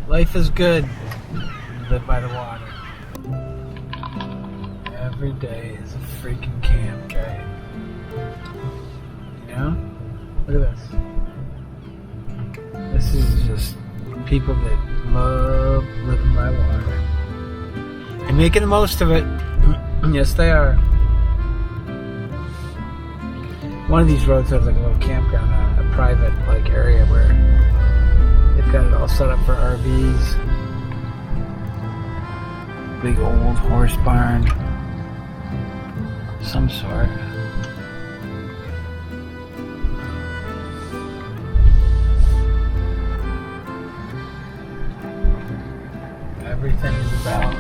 Life is good. Live by the water. Every day is a freaking camp, guy. You know? Look at this. This is just people that love living by water. And making the most of it. Yes, they are. One of these roads has like a little campground, a private like area where they've got it all set up for RVs. Big old horse barn. Some sort. Everything is about,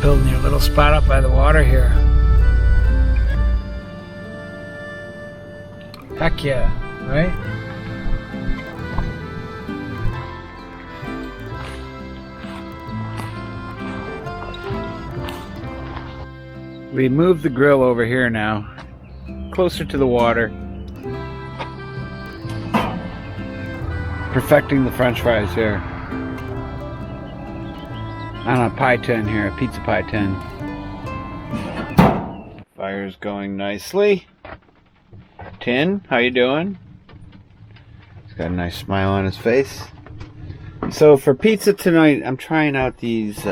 building your little spot up by the water here. Heck yeah, right? We moved the grill over here now, closer to the water. Perfecting the french fries here. On a pie tin here, a pizza pie tin. Fire's going nicely. Tin, how you doing? He's got a nice smile on his face. So for pizza tonight, I'm trying out these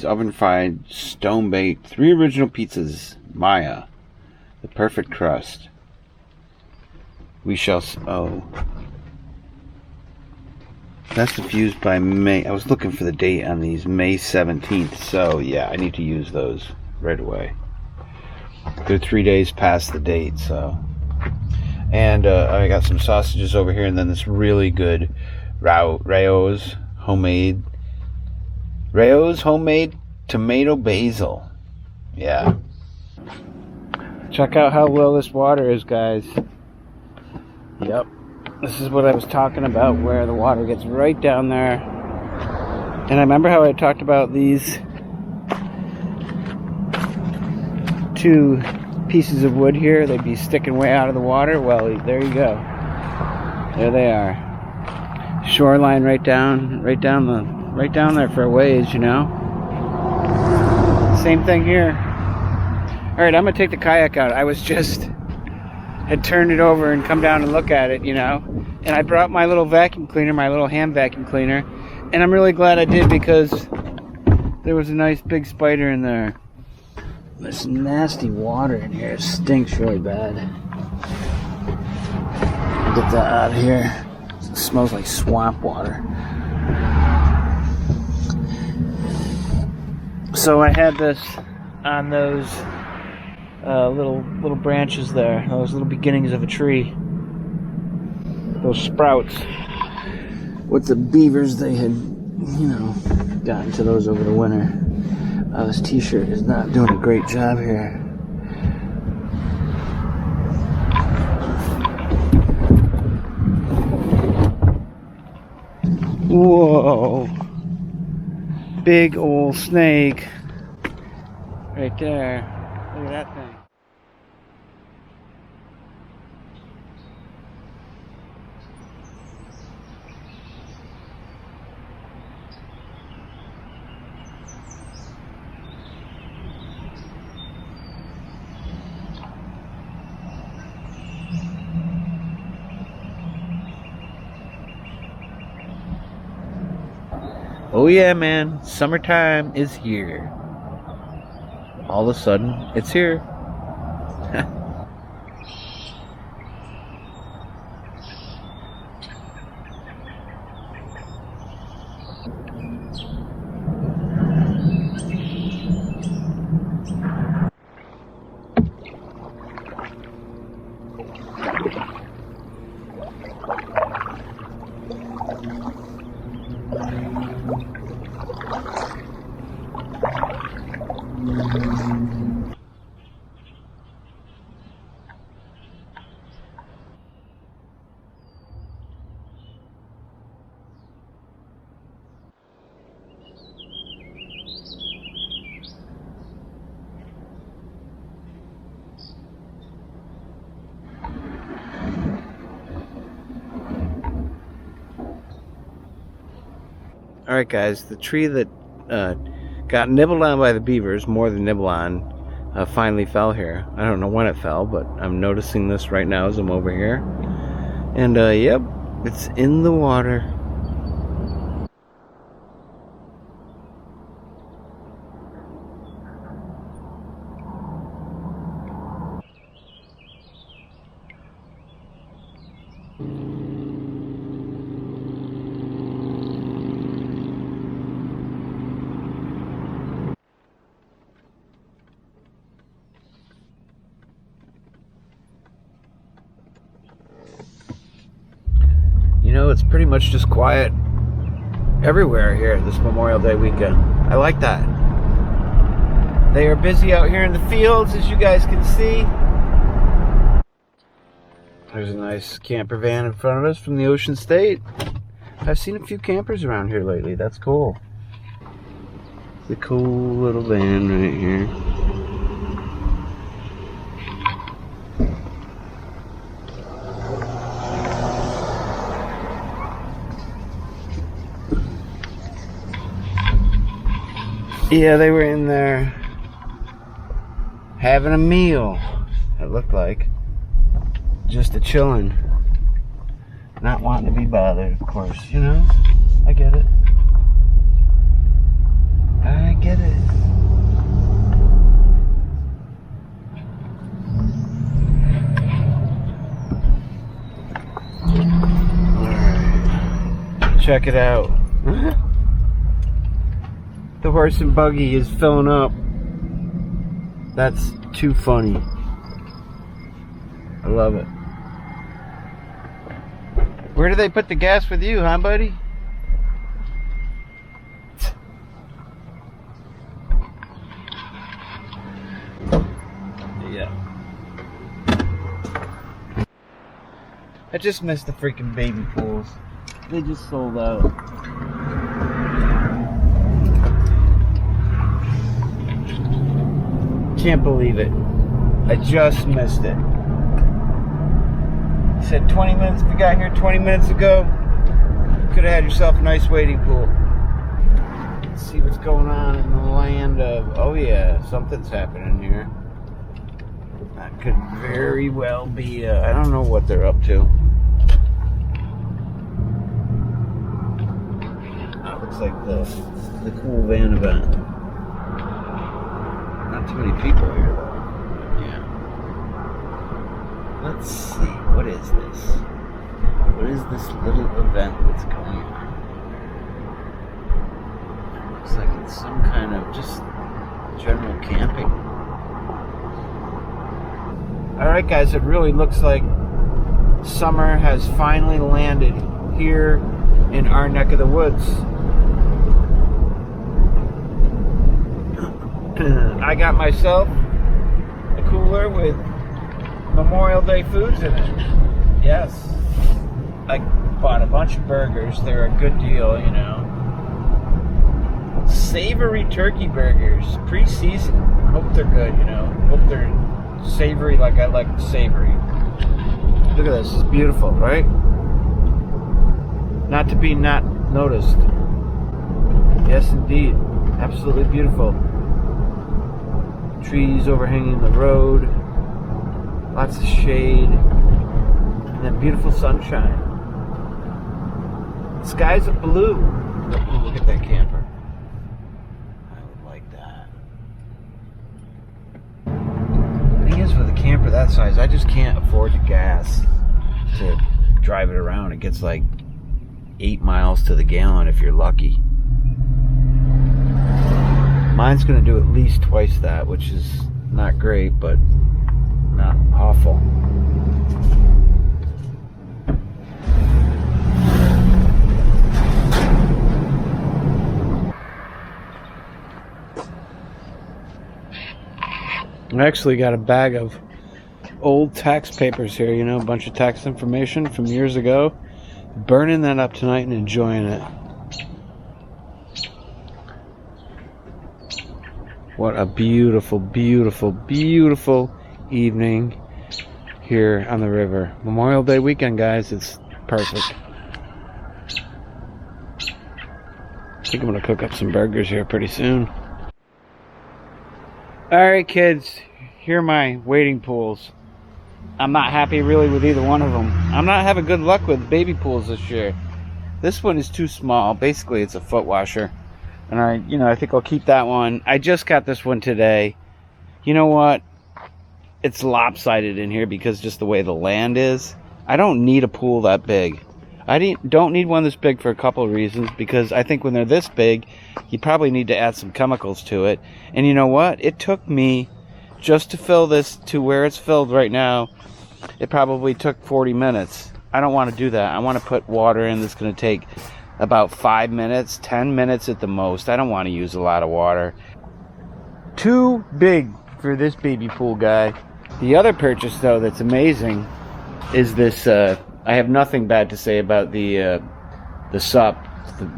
oven fried stone baked 3 original pizzas. Maya, the perfect crust. We shall. Oh, that's diffused by May. I was looking for the date on these, May 17th. So yeah, I need to use those right away. They're 3 days past the date. So, and I got some sausages over here, and then this really good Rao's homemade tomato basil. Yeah. Check out how low this water is, guys. Yep, this is what I was talking about, where the water gets right down there. And I remember how I talked about these 2 pieces of wood here, they'd be sticking way out of the water. Well, there you go. There they are. Shoreline right down there for a ways, you know. Same thing here. All right, I'm gonna take the kayak out. I was just had turned it over and come down and look at it, you know. And I brought my little vacuum cleaner, my little hand vacuum cleaner, and I'm really glad I did, because there was a nice big spider in there. This nasty water in here stinks really bad. Get that out of here. It smells like swamp water. So I had this on those little branches there, those little beginnings of a tree, those sprouts. With the beavers, they had, gotten to those over the winter. This t-shirt is not doing a great job here. Whoa, big old snake right there. Look at that thing. Oh yeah, man, summertime is here. All of a sudden, it's here. Alright guys, the tree that got nibbled on by the beavers, more than nibbled on, finally fell here. I don't know when it fell, but I'm noticing this right now as I'm over here. And yep, it's in the water. You know, it's pretty much just quiet everywhere here this Memorial Day weekend. I like that. They are busy out here in the fields, as you guys can see. There's a nice camper van in front of us from the Ocean State. I've seen a few campers around here lately. That's cool. It's a cool little van right here. Yeah, they were in there having a meal, it looked like. Just a chilling. Not wanting to be bothered, of course, you know? I get it. I get it. Alright. Check it out. The horse and buggy is filling up. That's too funny. I love it. Where do they put the gas with you, huh, buddy? Yeah. I just missed the freaking baby pools. They just sold out. Can't believe it. I just missed it. He said 20 minutes. If you got here 20 minutes ago, you could have had yourself a nice wading pool. Let's see what's going on in the land of... Oh yeah, something's happening here. That could very well be... I don't know what they're up to. That looks like the cool van event. Not too many people here though. Yeah. Let's see. What is this? What is this little event that's going on? It looks like it's some kind of just general camping. Alright guys, it really looks like summer has finally landed here in our neck of the woods. I got myself a cooler with Memorial Day foods in it. Yes. I bought a bunch of burgers. They're a good deal, you know. Savory turkey burgers. Pre-seasoned. Hope they're good, you know. Hope they're savory like I like savory. Look at this. It's beautiful, right? Not to be not noticed. Yes, indeed. Absolutely beautiful. Trees overhanging the road, lots of shade, and then beautiful sunshine. The skies are blue. Look at that camper. I would like that. The thing is, with a camper that size, I just can't afford the gas to drive it around. It gets like 8 miles to the gallon if you're lucky. Mine's going to do at least twice that, which is not great, but not awful. I actually got a bag of old tax papers here, you know, a bunch of tax information from years ago. Burning that up tonight and enjoying it. What a beautiful, beautiful, beautiful evening here on the river. Memorial Day weekend, guys. It's perfect. think I'm gonna cook up some burgers here pretty soon. Alright kids, here are my wading pools. I'm not happy really with either one of them. I'm not having good luck with baby pools this year. This one is too small. Basically it's a foot washer. And I think I'll keep that one. I just got this one today. You know what? It's lopsided in here because just the way the land is. I don't need a pool that big. I don't need one this big for a couple of reasons, because I think when they're this big, you probably need to add some chemicals to it. And you know what? It took me, just to fill this to where it's filled right now, it probably took 40 minutes. I don't want to do that. I want to put water in that's going to take about 5 minutes, 10 minutes at the most. I don't want to use a lot of water. Too big for this baby pool guy. The other purchase, though, that's amazing is this. I have nothing bad to say about the SUP,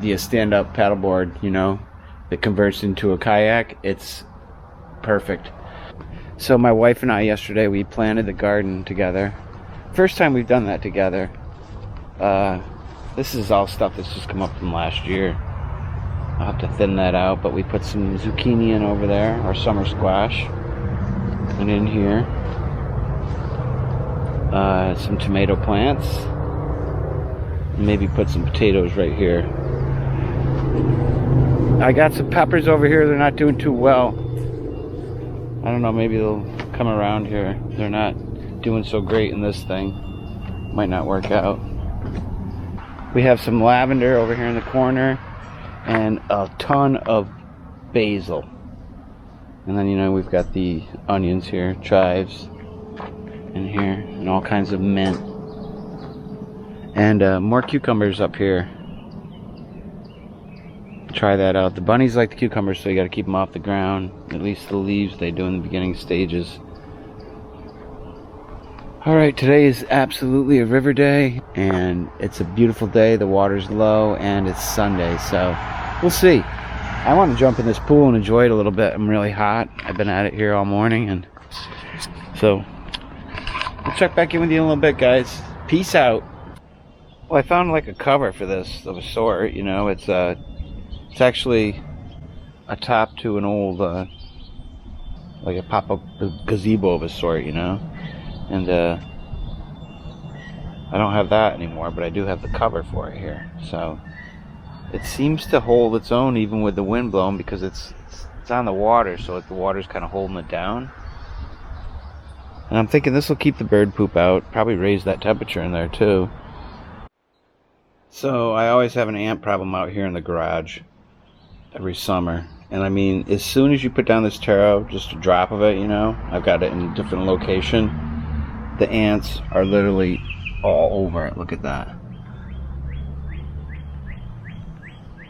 the stand-up paddleboard, you know, that converts into a kayak. It's perfect. So my wife and I yesterday, we planted the garden together. First time we've done that together. This is all stuff that's just come up from last year. I'll have to thin that out, but we put some zucchini in over there, our summer squash, and in here some tomato plants, and maybe put some potatoes right here. I got some peppers over here. They're not doing too well. I don't know, maybe they'll come around here. They're not doing so great in this thing. Might not work out. We have some lavender over here in the corner and a ton of basil. And then, you know, we've got the onions here, chives in here, and all kinds of mint. And more cucumbers up here. Try that out. The bunnies like the cucumbers, so you got to keep them off the ground. At least the leaves they do in the beginning stages. Alright, today is absolutely a river day, and it's a beautiful day. The water's low, and it's Sunday, so we'll see. I want to jump in this pool and enjoy it a little bit. I'm really hot. I've been at it here all morning, and so I'll check back in with you in a little bit, guys. Peace out. Well, I found like a cover for this of a sort, you know. It's actually a top to an old like a pop-up gazebo of a sort, you know. And I don't have that anymore, but I do have the cover for it here. So it seems to hold its own even with the wind blowing, because it's on the water, so the water's kind of holding it down. And I'm thinking this will keep the bird poop out, probably raise that temperature in there too. So I always have an ant problem out here in the garage every summer. And I mean, as soon as you put down this taro, just a drop of it, you know, I've got it in a different location, the ants are literally all over it. Look at that.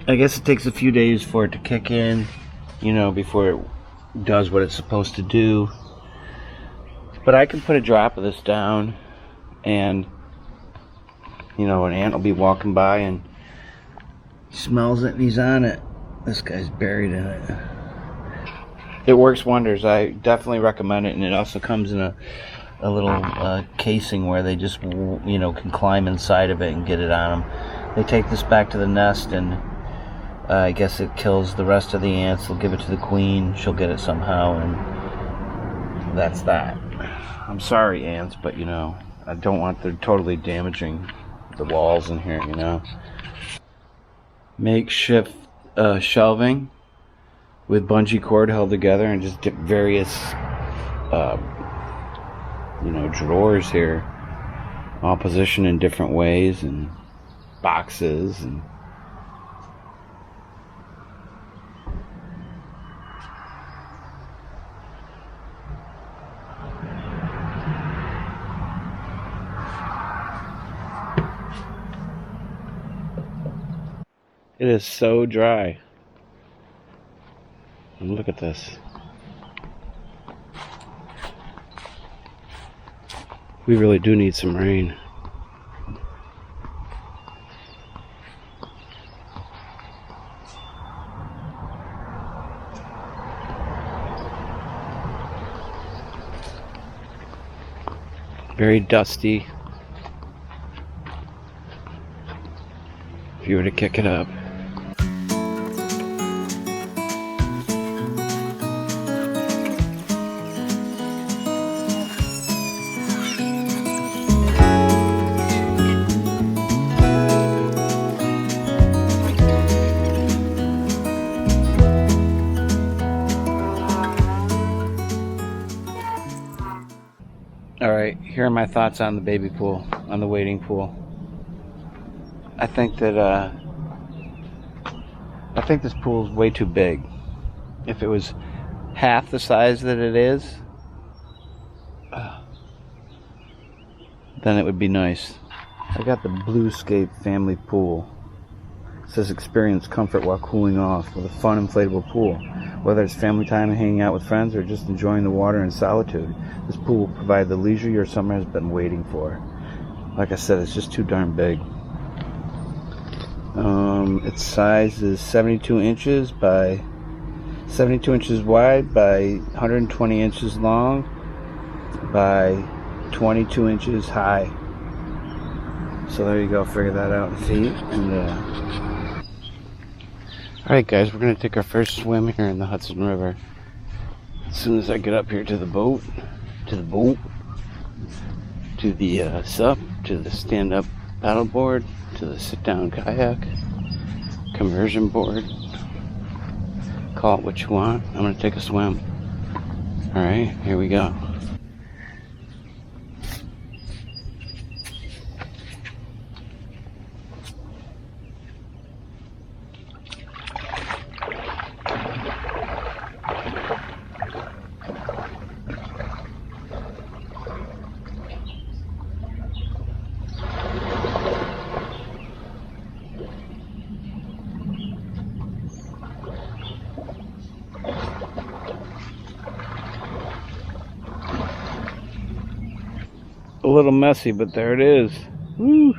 I guess it takes a few days for it to kick in, you know, before it does what it's supposed to do. But I can put a drop of this down, and you know, an ant will be walking by and smells it and he's on it. This guy's buried in it. It works wonders. I definitely recommend it, and it also comes in a little casing where they just, you know, can climb inside of it and get it on them. They take this back to the nest, and I guess it kills the rest of the ants. They'll give it to the queen. She'll get it somehow, and that's that. I'm sorry, ants, but you know, I don't want them totally damaging the walls in here, you know. Makeshift shelving with bungee cord held together, and just dip various you know, drawers here, all positioned in different ways, and boxes, and it is so dry. And look at this. We really do need some rain. Very dusty. If you were to kick it up. here are my thoughts on the baby pool, on the wading pool. I think that this pool is way too big. If it was half the size that it is, then it would be nice. I got the Bluescape family pool. It says experience comfort while cooling off with a fun inflatable pool. Whether it's family time and hanging out with friends or just enjoying the water in solitude, this pool will provide the leisure your summer has been waiting for. Like I said, it's just too darn big. Its size is 72 inches by 72 inches wide by 120 inches long by 22 inches high. So there you go, figure that out in feet. And alright guys, we're going to take our first swim here in the Hudson River. As soon as I get up here to the boat, to the SUP, to the stand-up paddleboard, to the sit-down kayak, conversion board, call it what you want, I'm going to take a swim. Alright, here we go. A little messy, but there it is. Woo!